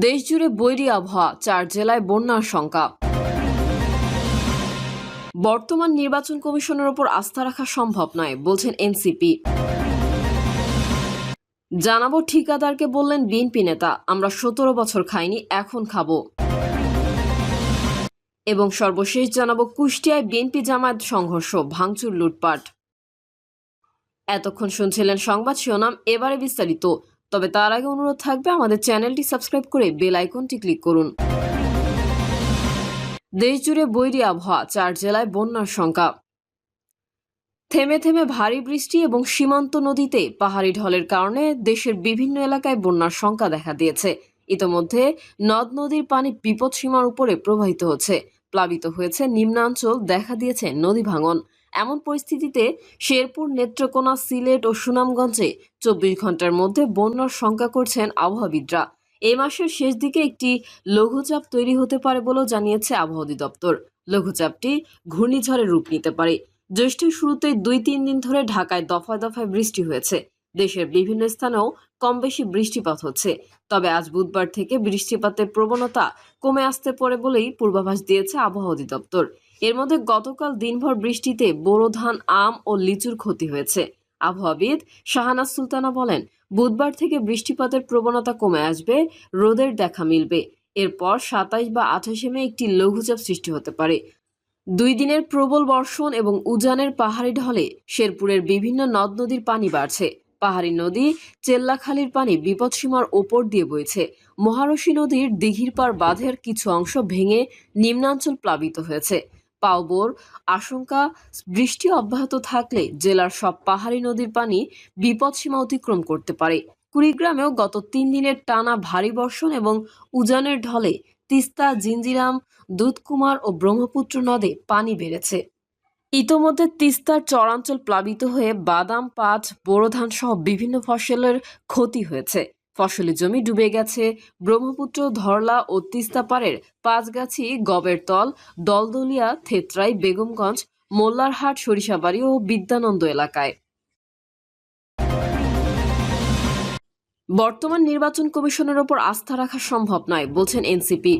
দেশজুড়ে বৈরী আবহাওয়া, 4 জেলায় বন্যার শঙ্কা। বর্তমান নির্বাচন কমিশনের ওপর আস্থা রাখা সম্ভব নয় বলছেন এনসিপি। জানাবো ঠিকাদারকে বললেন বিএনপি নেতা, আমরা 17 বছর খাইনি, এখন খাবো। এবং সর্বশেষ জানাবো কুষ্টিয়ায় বিএনপি জামায়াত সংঘর্ষ, ভাঙচুর, লুটপাট। এতক্ষণ শুনছিলেন সংবাদ শিরোনাম, এবারে বিস্তারিত। তবে তার আগে অনুরোধ থাকবে আমাদের চ্যানেলটি সাবস্ক্রাইব করে বেল আইকনটি ক্লিক করুন। দেশজুড়ে বৈরী আবহাওয়া, 4 জেলায় বন্যার শঙ্কা। থেমে থেমে ভারী বৃষ্টি এবং সীমান্ত নদীতে পাহাড়ি ঢলের কারণে দেশের বিভিন্ন এলাকায় বন্যার শঙ্কা দেখা দিয়েছে। ইতোমধ্যে নদ নদীর পানি বিপদসীমার উপরে প্রবাহিত হচ্ছে, প্লাবিত হয়েছে নিম্নাঞ্চল, দেখা দিয়েছে নদী ভাঙন। এমন পরিস্থিতিতে শেরপুর, নেত্রকোনা, সিলেট ও সুনামগঞ্জে 24 ঘন্টার মধ্যে বন্যার শঙ্কা করছেন আবহাওয়াবিদরা। এই মাসের শেষ দিকে একটি লঘুচাপ তৈরি হতে পারে বলেও জানিয়েছে আবহাওয়া অধিদপ্তর। লঘুচাপটি ঘূর্ণিঝড়ের রূপ নিতে পারে। জ্যৈষ্ঠের শুরুতে 2-3 দিন ধরে ঢাকায় দফায় দফায় বৃষ্টি হয়েছে। দেশের বিভিন্ন স্থানেও কম বেশি বৃষ্টিপাত হচ্ছে। তবে আজ বুধবার থেকে বৃষ্টিপাতের প্রবণতা কমে আসতে পারে বলেই পূর্বাভাস দিয়েছে আবহাওয়া অধিদপ্তর। এর মধ্যে গতকাল দিনভর বৃষ্টিতে বোরো ধান, আম ও লিচুর ক্ষতি হয়েছে। আবহাওয়াবিদ শাহানাজ সুলতানা বলেন, বুধবার থেকে বৃষ্টিপাতের প্রবণতা কমে আসবে, রোদের দেখা মিলবে। এরপর 27 বা 28 মে একটি লঘুচাপ সৃষ্টি হতে পারে। 2 দিনের প্রবল বর্ষণ এবং উজানের পাহাড়ি ঢলে শেরপুরের বিভিন্ন নদ নদীর পানি বাড়ছে। পাহাড়ি নদী চেল্লাখালীর পানি বিপদসীমার ওপর দিয়ে বইছে। মহারশী নদীর দিঘিরপাড় বাঁধের কিছু অংশ ভেঙে নিম্নাঞ্চল প্লাবিত হয়েছে। পাওবোর আশঙ্কা, বৃষ্টি অব্যাহত থাকলে জেলার সব পাহাড়ি নদীর পানি বিপদসীমা অতিক্রম করতে পারে। কুড়িগ্রামেও গত 3 দিনের টানা ভারী বর্ষণ এবং উজানের ঢলে তিস্তা, জিঞ্জিরাম, দুধকুমার ও ব্রহ্মপুত্র নদে পানি বেড়েছে। ইতোমধ্যে তিস্তার চরাঞ্চল প্লাবিত হয়ে বাদাম, পাট, বোরো ধান সহ বিভিন্ন ফসলের ক্ষতি হয়েছে। ফসলি জমি ডুবে গেছে। ব্রহ্মপুত্র, ধরলা ও তিস্তা পাড়ের পাঁচগাছি, গবেরতল, দলদলিয়া, থেতরাই, বেগমগঞ্জ, মোল্লারহাট, সরিষাবাড়ি ও বিদ্যানন্দ এলাকায়। বর্তমান নির্বাচন কমিশনের ওপর আস্থা রাখা সম্ভব নয় বলছেন এনসিপি।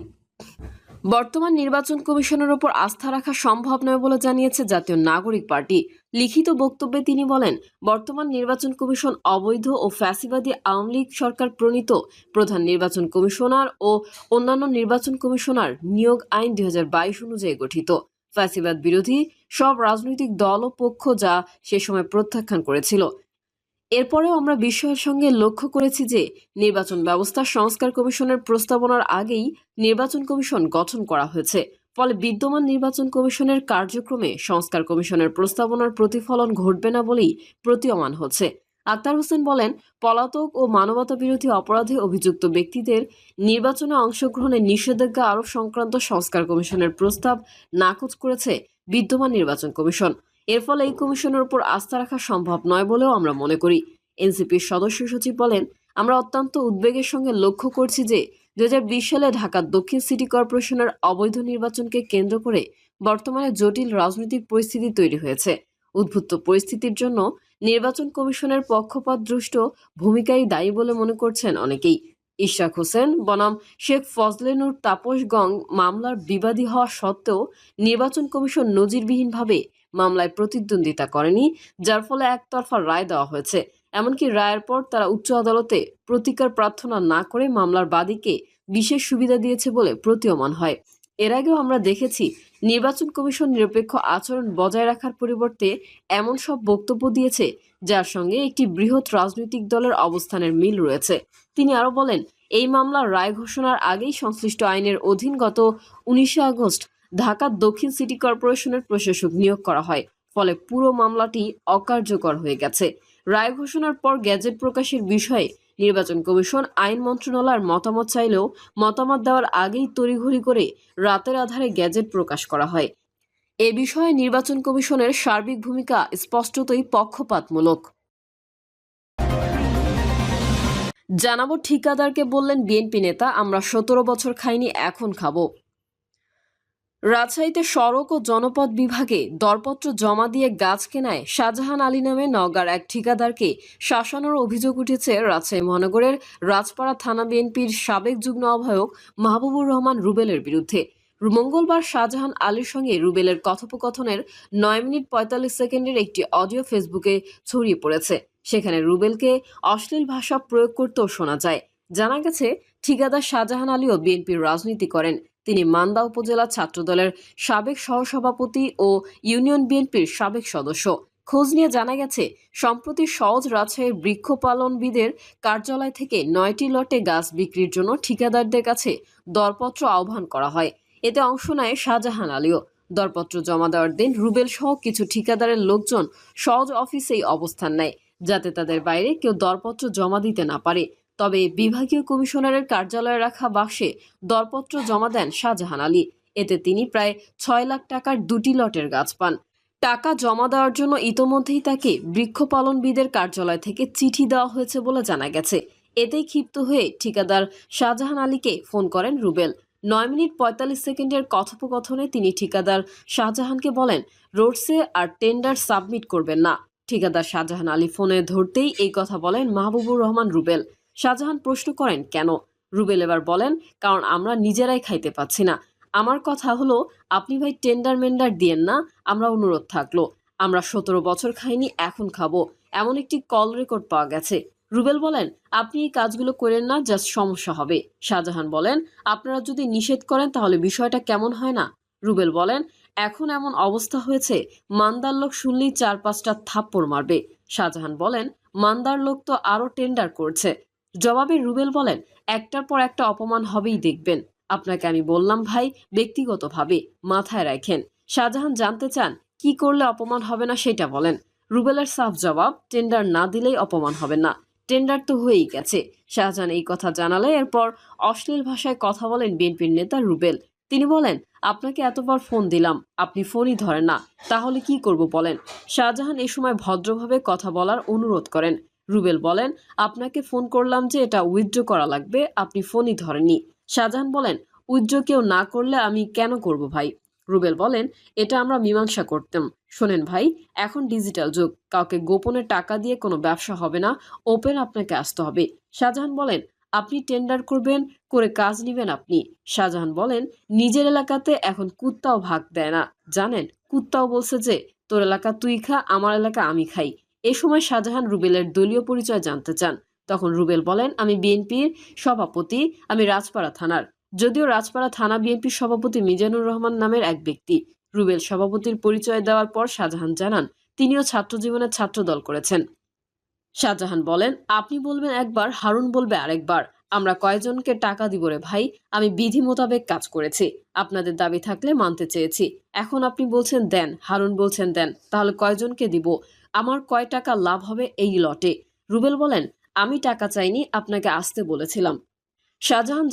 বর্তমান নির্বাচন কমিশনের ওপর আস্থা রাখা সম্ভব নয় বলে জানিয়েছে জাতীয় নাগরিক পার্টি। লিখিত বক্তব্যে তিনি বলেন, বর্তমান নির্বাচন কমিশন অবৈধ ও ফ্যাসিবাদী আওয়ামী লীগ সরকার প্রণীত প্রধান নির্বাচন কমিশনার ও অন্যান্য নির্বাচন কমিশনার নিয়োগ আইন 2022 অনুযায়ী গঠিত। ফ্যাসিবাদ বিরোধী সব রাজনৈতিক দল ও পক্ষ যা সে সময় প্রত্যাখ্যান করেছিল। এরপরেও আমরা বিস্ময়ের সঙ্গে লক্ষ্য করেছি যে নির্বাচন ব্যবস্থা সংস্কার কমিশনের প্রস্তাবনার আগেই নির্বাচন কমিশন গঠন করা হয়েছে। ফলে বিদ্যমান নির্বাচন কমিশনের কার্যক্রমে সংস্কার কমিশনের প্রস্তাবনার প্রতিফলন ঘটবে না বলেই প্রতীয়মান হচ্ছে। আক্তার হোসেন বলেন, পলাতক ও মানবতা বিরোধী অপরাধে অভিযুক্ত ব্যক্তিদের নির্বাচনে অংশগ্রহণে নিষেধাজ্ঞা আরোপ সংক্রান্ত সংস্কার কমিশনের প্রস্তাব নাকচ করেছে বিদ্যমান নির্বাচন কমিশন। এর ফলে এই কমিশনের উপর আস্থা রাখা সম্ভব নয় বলেও আমরা মনে করি। এনসিপির সদস্য সচিব বলেন, আমরা অত্যন্ত উদ্বেগের সঙ্গে লক্ষ্য করছি যে 2020 সালে ঢাকা দক্ষিণ সিটি কর্পোরেশনের অবৈধ নির্বাচনকে কেন্দ্র করে বর্তমানে জটিল রাজনৈতিক পরিস্থিতি তৈরি হয়েছে। উদ্ভূত পরিস্থিতির জন্য নির্বাচন কমিশনের পক্ষপাতদুষ্ট ভূমিকাই দায়ী বলে মনে করছেন অনেকেই। ইশরাক হোসেন বনাম শেখ ফজলে নূর তাপস গং মামলার বিবাদী হওয়া সত্ত্বেও নির্বাচন কমিশন নজিরবিহীনভাবে মামলায় প্রতিদ্বন্দ্বিতা করেনি, যার ফলে একতরফা রায় দেওয়া হয়েছে। এমনকি রায়ের পর তারা উচ্চ আদালতে প্রতিকার প্রার্থনা না করে মামলার বাদীকে বিশেষ সুবিধা দিয়েছে বলে প্রতীয়মান হয়। এর আগেও আমরা দেখেছি নির্বাচন কমিশন নিরপেক্ষ আচরণ বজায় রাখার পরিবর্তে এমন সব বক্তব্য দিয়েছে যার সঙ্গে একটি বৃহৎ রাজনৈতিক দলের অবস্থানের মিল রয়েছে। তিনি আরো বলেন, এই মামলার রায় ঘোষণার আগেই সংশ্লিষ্ট আইনের অধীন গত 19 আগস্ট ঢাকা দক্ষিণ সিটি কর্পোরেশনের প্রশাসক নিয়োগ করা হয়। ফলে পুরো মামলাটি অকার্যকর হয়ে গেছে। রায় ঘোষণার পর গেজেট প্রকাশের বিষয়ে নির্বাচন কমিশন আইন মন্ত্রণালয়ের মতামত চাইলেও মতামত দেওয়ার আগেই তড়িঘড়ি করে রাতের আধারে গেজেট প্রকাশ করা হয়। এ বিষয়ে নির্বাচন কমিশনের সার্বিক ভূমিকা স্পষ্টতই পক্ষপাতমূলক। জানাবো ঠিকাদারকে বললেন বিএনপি নেতা, আমরা 17 বছর খাইনি, এখন খাবো। রাজশাহীতে সড়ক ও জনপথ বিভাগে দরপত্র জমা দিয়ে গাছ কেনায় শাহজাহান আলী নামে নওগাঁর এক ঠিকাদারকে শাসানোর অভিযোগ উঠেছে রাজশাহী মহানগরের রাজপাড়া থানা বিএনপির সাবেক যুগ্ম আহ্বায়ক মাহবুবুর রহমান রুবেলের বিরুদ্ধে। মঙ্গলবার শাহজাহান আলীর সঙ্গে রুবেলের কথোপকথনের 9 মিনিট 45 সেকেন্ডের একটি অডিও ফেসবুকে ছড়িয়ে পড়েছে। সেখানে রুবেলকে অশ্লীল ভাষা প্রয়োগ করতেও শোনা যায়। জানা গেছে, ঠিকাদার শাহজাহান আলীও বিএনপির রাজনীতি করেন। তিনি মান্দা উপজেলা ছাত্রদলের সাবেক সহসভাপতি ও ইউনিয়ন বিএনপির সাবেক সদস্য। খোঁজ নিয়ে জানা গেছে, সম্প্রতি সওজ রাজশাহীর বৃক্ষপালনবিদের কার্যালয় থেকে 9টি লটে গাছ বিক্রির জন্য ঠিকাদারদের কাছে দরপত্র আহ্বান করা হয়। এতে অংশ নেয় শাহজাহান আলীও। দরপত্র জমা দেওয়ার দিন রুবেল সহ কিছু ঠিকাদারের লোকজন সওজ অফিসেই অবস্থান নেয়, যাতে তাদের বাইরে কেউ দরপত্র জমা দিতে না পারে। তবে বিভাগীয় কমিশনারের কার্যালয়ে রাখা বাক্সে দরপত্র জমা দেন শাহজাহান আলী। এতে তিনি প্রায় 6 লাখ টাকার 2টি লটের গাছ পান। টাকা জমা দেওয়ার জন্য ইতোমধ্যেই তাকে বৃক্ষপালনবিদের কার্যালয় থেকে চিঠি দেওয়া হয়েছে বলে জানা গেছে। এতেই ক্ষিপ্ত হয়ে ঠিকাদার শাহজাহান আলীকে ফোন করেন রুবেল। 9 মিনিট 45 সেকেন্ডের কথোপকথনে তিনি ঠিকাদার শাহজাহানকে বলেন, রোডসে আর টেন্ডার সাবমিট করবেন না। ঠিকাদার শাহজাহান আলী ফোনে ধরতেই এই কথা বলেন মাহবুবুর রহমান রুবেল। শাহজাহান প্রশ্ন করেন, কেন? রুবেল এবার বলেন, কারণ আমরা নিজেরাই খাইতে পাচ্ছি না। আমার কথা হলো, আপনি ভাই টেন্ডার মেন্ডার দিয়েন না। আমরা অনুরোধ থাকলো, আমরা 17 বছর খাইনি, এখন খাবো, এমন একটি কল রেকর্ড পাওয়া গেছে। রুবেল বলেন, আপনি এই কাজগুলো করেন না, জাস্ট সমস্যা হবে। শাহজাহান বলেন, আপনারা যদি নিষেধ করেন তাহলে বিষয়টা কেমন হয় না? রুবেল বলেন, এখন এমন অবস্থা হয়েছে, মান্দার লোক শুনলেই 4-5টা থাপ্পড় মারবে। শাহজাহান বলেন, মান্দার লোক তো আরো টেন্ডার করছে। জবাবে রুবেল বলেন, একটার পর একটা অপমান হবেই দেখবেন। আপনাকে আমি বললাম ভাই, ব্যক্তিগতভাবে মাথায় রাখেন। শাহজাহান জানতে চান, কি করলে অপমান হবে না সেটা বলেন। রুবেলের সাফ জবাব, টেন্ডার না দিলেই অপমান হবে না, টেন্ডার তো হয়েই গেছে। শাহজাহান এই কথা জানালে এরপর অশ্লীল ভাষায় কথা বলেন বিএনপির নেতা রুবেল। তিনি বলেন, আপনাকে এতবার ফোন দিলাম, আপনি ফোনই ধরেন না, তাহলে কি করব বলেন? শাহজাহান এ সময় ভদ্রভাবে কথা বলার অনুরোধ করেন। রুবেল বলেন, আপনাকে ফোন করলাম যে এটা উইথড্র করা লাগবে, আপনি ফোনই ধরেননি। শাহজাহান বলেন, উইথড্র কেউ না করলে আমি কেন করব ভাই? রুবেল বলেন, এটা আমরা মীমাংসা করতাম। শোনেন ভাই, এখন ডিজিটাল যুগ, কাউকে গোপনে টাকা দিয়ে কোনো ব্যবসা হবে না, ওপেন আপনাকে আসতে হবে। শাহজাহান বলেন, আপনি টেন্ডার করবেন, করে কাজ নিবেন আপনি। শাহজাহান বলেন, নিজের এলাকাতে এখন কুত্তাও ভাগ দেয় না, জানেন? কুত্তাও বলছে যে, তোর এলাকা তুই খা, আমার এলাকা আমি খাই। এ সময় শাহজাহান রুবেলের দলীয় পরিচয় জানতে চান। তখন রুবেল বলেন, আমি বিএনপির সভাপতি, আমি রাজপাড়া থানার। যদিও রাজপাড়া থানা বিএনপির সভাপতি মিজানুর রহমান নামের এক ব্যক্তি। রুবেল সভাপতির পরিচয় দেওয়ার পর শাহজাহান জানান, তিনিও ছাত্র জীবনে ছাত্রদল করেছেন। শাহজাহান বলেন, আপনি বলবেন একবার, হারুন বলবে আরেকবার। আমরা কয়জনকে টাকা দিব রে ভাই? আমি বিধি মোতাবেক কাজ করেছি। আপনাদের দাবি থাকলে মানতে চেয়েছি। এখন আপনি বলছেন দেন, হারুন বলছেন দেন, তাহলে কয়জনকে দিব? আমার কয় টাকা লাভ হবে এই লটে? রুবেল বলেন, আমি টাকা চাইনি, আপনাকে আসতে বলেছিলাম। শাহজাহান